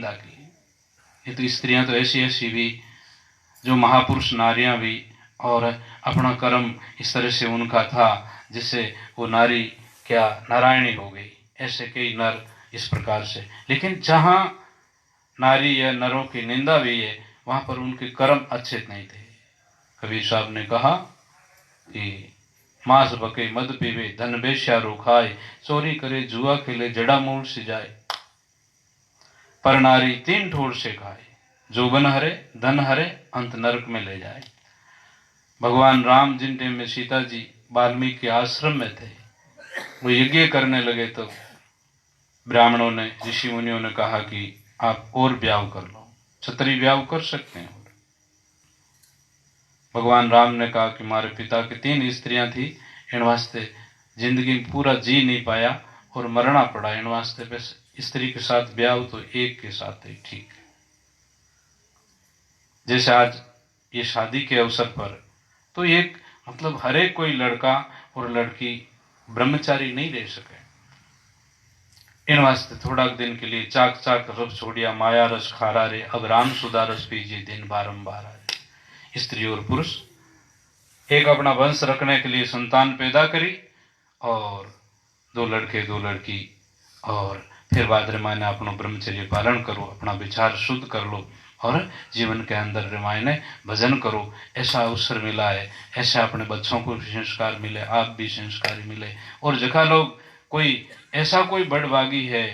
निंदा की। ये तो स्त्रियां तो ऐसी ऐसी भी जो महापुरुष नारियां भी, और अपना कर्म इस तरह से उनका था जिससे वो नारी क्या नारायणी हो गई। ऐसे कई नर इस प्रकार से, लेकिन जहां नारी या नरों की निंदा भी है वहां पर उनके कर्म अच्छे नहीं थे। कबीर साहब ने कहा कि मांस बके मद पीवे धन बेश्यारो खाए, चोरी करे जुआ खेले जड़ा मूल से जाए, पर नारी तीन ठोर से खाए, जोबन हरे धन हरे अंत नरक में ले जाए। भगवान राम जिन टाइम में सीता जी वाल्मीकि के आश्रम में थे, वो यज्ञ करने लगे तो ब्राह्मणों ने ऋषि मुनियों ने कहा कि आप और ब्याह कर लो, क्षत्रिय ब्याह कर सकते हैं। भगवान राम ने कहा कि हमारे पिता की 3 स्त्रियां थी, इन वास्ते जिंदगी में पूरा जी नहीं पाया और मरना पड़ा, इन वास्ते बस स्त्री के साथ ब्याह तो एक के साथ ही ठीक है। जैसे आज ये शादी के अवसर पर तो एक मतलब हर एक कोई लड़का और लड़की ब्रह्मचारी नहीं रह सके, इन वास्ते थोड़ा दिन के लिए चाक चाक रस छोड़िया माया रस खारा रे, अब राम सुधा रस पीजिए दिन बारंबार। स्त्री और पुरुष एक अपना वंश रखने के लिए संतान पैदा करी, और 2 लड़के 2 लड़की, और फिर बाद रामायण अपना ब्रह्मचर्य पालन करो, अपना विचार शुद्ध कर लो और जीवन के अंदर रामायण भजन करो। ऐसा अवसर मिला है, ऐसे अपने बच्चों को भी संस्कार मिले, आप भी संस्कारी मिले। और जगह लोग कोई ऐसा कोई बड़भागी है,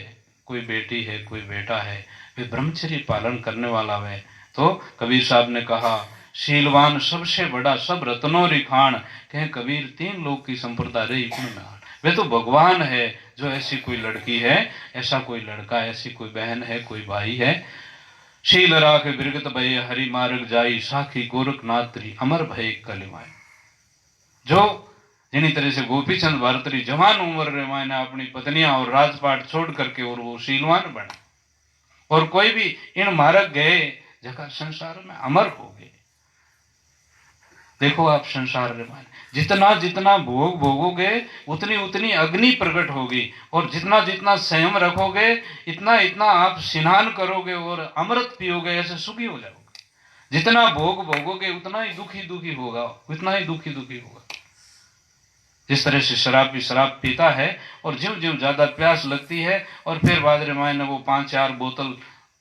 कोई बेटी है, कोई बेटा है, वे ब्रह्मचर्य पालन करने वाला है, तो कबीर साहब ने कहा शीलवान सबसे बड़ा सब रत्नों रिखान, कहे कबीर 3 लोग की संप्रदा रही गुण में। वे तो भगवान है जो ऐसी कोई लड़की है, ऐसा कोई लड़का, ऐसी कोई बहन है, कोई भाई है। शील राख बिरगत भय हरि मार्ग जाई, साखी गोरखनाथरी अमर भय कलिमाए। जो जिनी तरह से गोपीचंद भारतरी जवान उम्र में मैंने अपनी पत्नियां और राजपाट छोड़ करके और वो शीलवान बना, और कोई भी इन मार्ग गए जगह संसार में अमर हो गए। देखो आप संसार में जितना जितना भोग भोगोगे उतनी उतनी अग्नि प्रकट होगी, और जितना जितना संयम रखोगे इतना इतना आप स्नान करोगे और अमृत पियोगे, ऐसे सुखी हो जाओगे। जितना भोग भोगोगे उतना ही दुखी दुखी होगा, उतना ही दुखी दुखी होगा। जिस तरह से शराबी शराब पीता है और ज्यों ज्यों ज्यादा प्यास लगती है, और फिर बाद रामायण वो 5-4 बोतल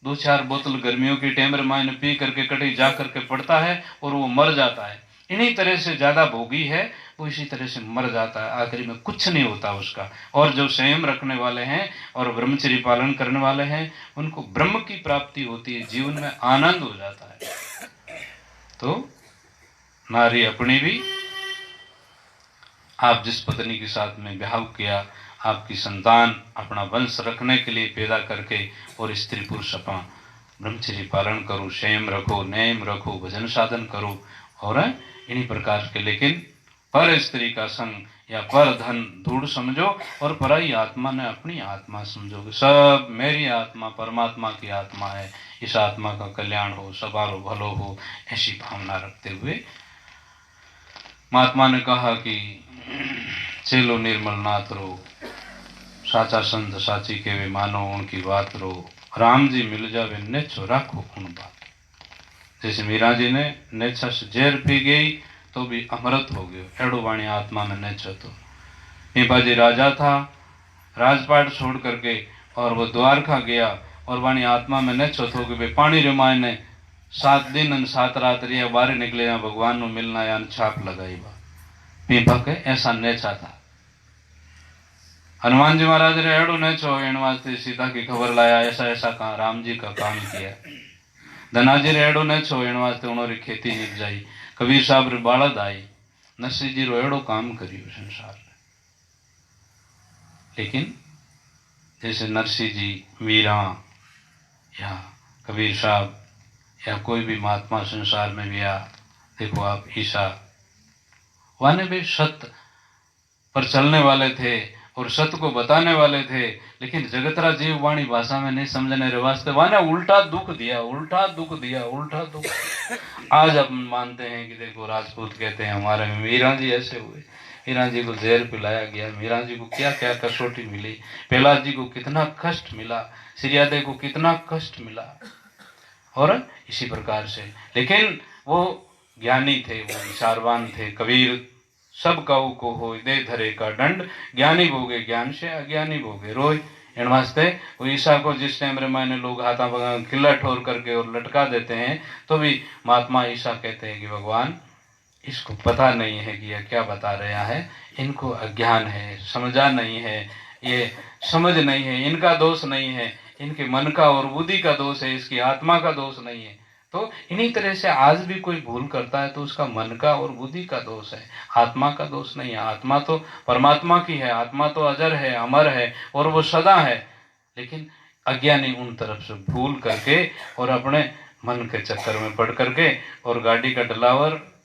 2-4 बोतल गर्मियों की टाइम रामायण पी करके कटी जा करके पड़ता है और वो मर जाता है। इन्हीं तरह से ज्यादा भोगी है वो इसी तरह से मर जाता है, आखिरी में कुछ नहीं होता उसका। और जो संयम रखने वाले हैं और ब्रह्मचर्य पालन करने वाले हैं उनको ब्रह्म की प्राप्ति होती है, जीवन में आनंद हो जाता है। तो नारी अपनी भी, आप जिस पत्नी के साथ में ब्याह किया, आपकी संतान अपना वंश रखने के लिए पैदा करके, और स्त्री पुरुष अपना ब्रह्मचर्य पालन करो, संयम रखो, नियम रखो, भजन साधन करो, और इन्हीं प्रकार के। लेकिन पर स्त्री का संग या पर धन धूढ़ समझो, और पराई आत्मा ने अपनी आत्मा समझोगे। सब मेरी आत्मा परमात्मा की आत्मा है, इस आत्मा का कल्याण हो, सबारो भलो हो, ऐसी भावना रखते हुए महात्मा ने कहा कि चेलो निर्मल नाथ रो, साचा संत साची के वे मानो उनकी बात रो, राम जी मिल जावे नेछो राखो उन बात। जैसे मीरा जी ने नेच्छा से जहर पी गई तो भी अमृत हो गयो, एड़ो वाणी आत्मा में नेच्छो। तो पीपाजी राजा था, राजपाट छोड़ करके और वो द्वारका गया, और वाणी आत्मा में नेच्छो तो कि भाई पानी रिमाय ने 7 दिन और 7 रात रिया बाहर निकले, यहाँ भगवान को मिलना या छाप लगाई बा। पीपा के ऐसा नेच्छा था। हनुमान जी महाराज ने एड़ो नेच्छो, इन वास्ते सीता की खबर लाया, ऐसा ऐसा कहा राम जी का काम किया। धनाजी रेड़ो न छो, इन वास्ते उन्होंने खेती निप जाई। कबीर साहब रे बालद आई, नरसिंह जी रेड़ो काम करियो संसार में। लेकिन जैसे नरसिंह जी, मीरा या कबीर साहब या कोई भी महात्मा संसार में भी आ, देखो आप ईसा वाने भी सत्य पर चलने वाले थे और सत्य को बताने वाले थे, लेकिन जगतरा जीव वाणी भाषा में नहीं समझने रे वास्ते वाने उल्टा दुख दिया, उल्टा दुख दिया, उल्टा दुख। आज हम मानते हैं कि देखो राजपूत कहते हैं हमारे में मीरा जी ऐसे हुए, हीरा जी को जहर पिलाया गया, मीरा जी को क्या क्या कसौटी मिली, प्रहलाद जी को कितना कष्ट मिला, सिरियादे को कितना कष्ट मिला। और इसी प्रकार से, लेकिन वो ज्ञानी थे, वो विचारवान थे। कबीर सब काऊ को हो दे धरे का दंड, ज्ञानी भोगे ज्ञान से, अज्ञानी भोगे रोय। इन वास्ते वो ईसा को जिस टाइम रामायण लोग हाथा किला ठोर करके और लटका देते हैं, तो भी महात्मा ईसा कहते हैं कि भगवान इसको पता नहीं है कि यह क्या बता रहा है, इनको अज्ञान है, समझा नहीं है, ये समझ नहीं है, इनका दोष नहीं है, इनके मन का और बुद्धि का दोष है, इसकी आत्मा का दोष नहीं है। तो इन्हीं तरह से आज भी कोई भूल करता है तो उसका मन का और बुद्धि का दोष है, आत्मा का दोष नहीं है। आत्मा तो परमात्मा की है, आत्मा तो अजर है, अमर है और वो सदा है। लेकिन अज्ञानी उन तरफ से भूल करके और अपने मन के चक्कर में पड़ करके, और गाड़ी का डलावर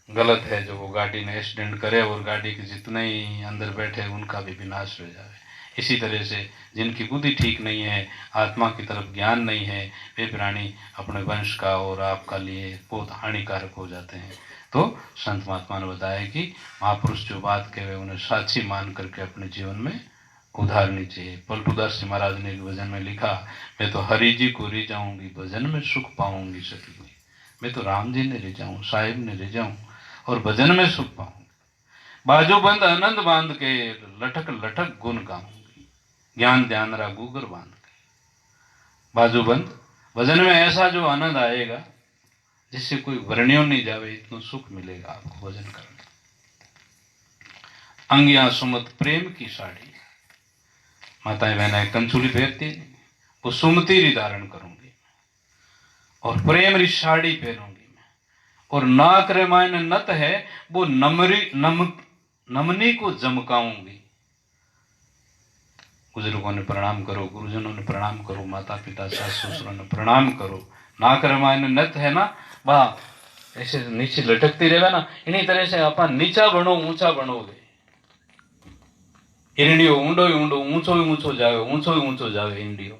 गलत है जो वो गाड़ी ने एक्सीडेंट करे और गाड़ी के जितने ही अंदर बैठे उनका भी विनाश हो जाए। इसी तरह से जिनकी बुद्धि ठीक नहीं है, आत्मा की तरफ ज्ञान नहीं है, वे प्राणी अपने वंश का और आपका लिए बहुत हानिकारक हो जाते हैं। तो संत महात्मा ने बताया कि महापुरुष जो बात कहे उन्हें साक्षी मान करके अपने जीवन में उधारनी चाहिए। पलटूदास जी महाराज ने एक भजन में लिखा, मैं तो हरि जी को रिझाऊंगी, भजन में सुख पाऊंगी सखी। मैं तो राम जी ने रिझाऊं, साहिब ने रिझाऊं और भजन में सुख पाऊंगी। बाजू बंद आनंद बांध के, लटक लटक गुण गाऊंगी, ज्ञान ध्यान रा गुगर बांध के। बाजू बंद भजन में ऐसा जो आनंद आएगा जिससे कोई वर्णियों नहीं जावे, इतना सुख मिलेगा आपको भजन करने। अंगिया सुमत प्रेम की साड़ी, माताएं बहनें कंचुली पहनती, वो सुमती री धारण करूंगी और प्रेम री साड़ी पहनूंगी। और नाक रे मायने नत है, वो नमनी को जमकाऊंगी। बुजुर्गों ने प्रणाम करो, गुरुजनों ने प्रणाम करो, माता पिता सास ससुरों ने प्रणाम करो। नाक रे मायने नत है ना, वह ऐसे नीचे लटकती रहे ना, इन्हीं तरह से अपन नीचा बनो ऊंचा बनोगे। इंडियो ऊंडो ही ऊंडो, ऊंचो ही ऊंचो जावे, ऊंचो ही ऊंचो जावे इंडियो।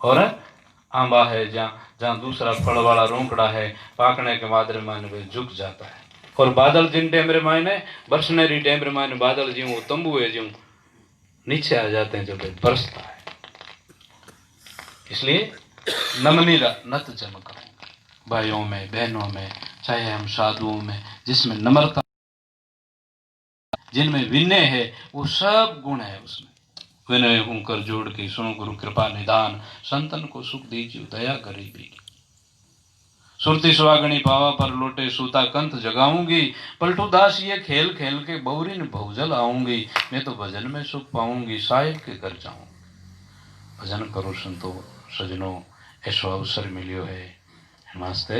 और आंबा है जहां दूसरा फल वाला रोकड़ा है, पाकने के बाद रे मायने वे झुक जाता है। और बादल जिन टाइम रे मायने बरसने री टाइम रे मायने बादल ज्यों तंबू है ज्यों नीचे आ जाते हैं जब बरसता है। इसलिए नमनी नत चमका भाइयों में बहनों में, चाहे हम साधुओं में, जिसमें नम्रता, जिनमें विनय है, वो सब गुण है उसमें। विनय हूं कर जोड़ के सुनो गुरु कृपा निदान, संतन को सुख दीजिए दया गरीबी। सुरती सुहागणी पावा पर लोटे सूता कंत जगाऊंगी, पलटू दास ये खेल खेल के बौरीन भौजल आऊंगी। मैं तो भजन में सुख पाऊंगी, साहिब के घर जाऊं। भजन करो संतो सजनों, ऐसो अवसर मिलियो है। नमस्ते।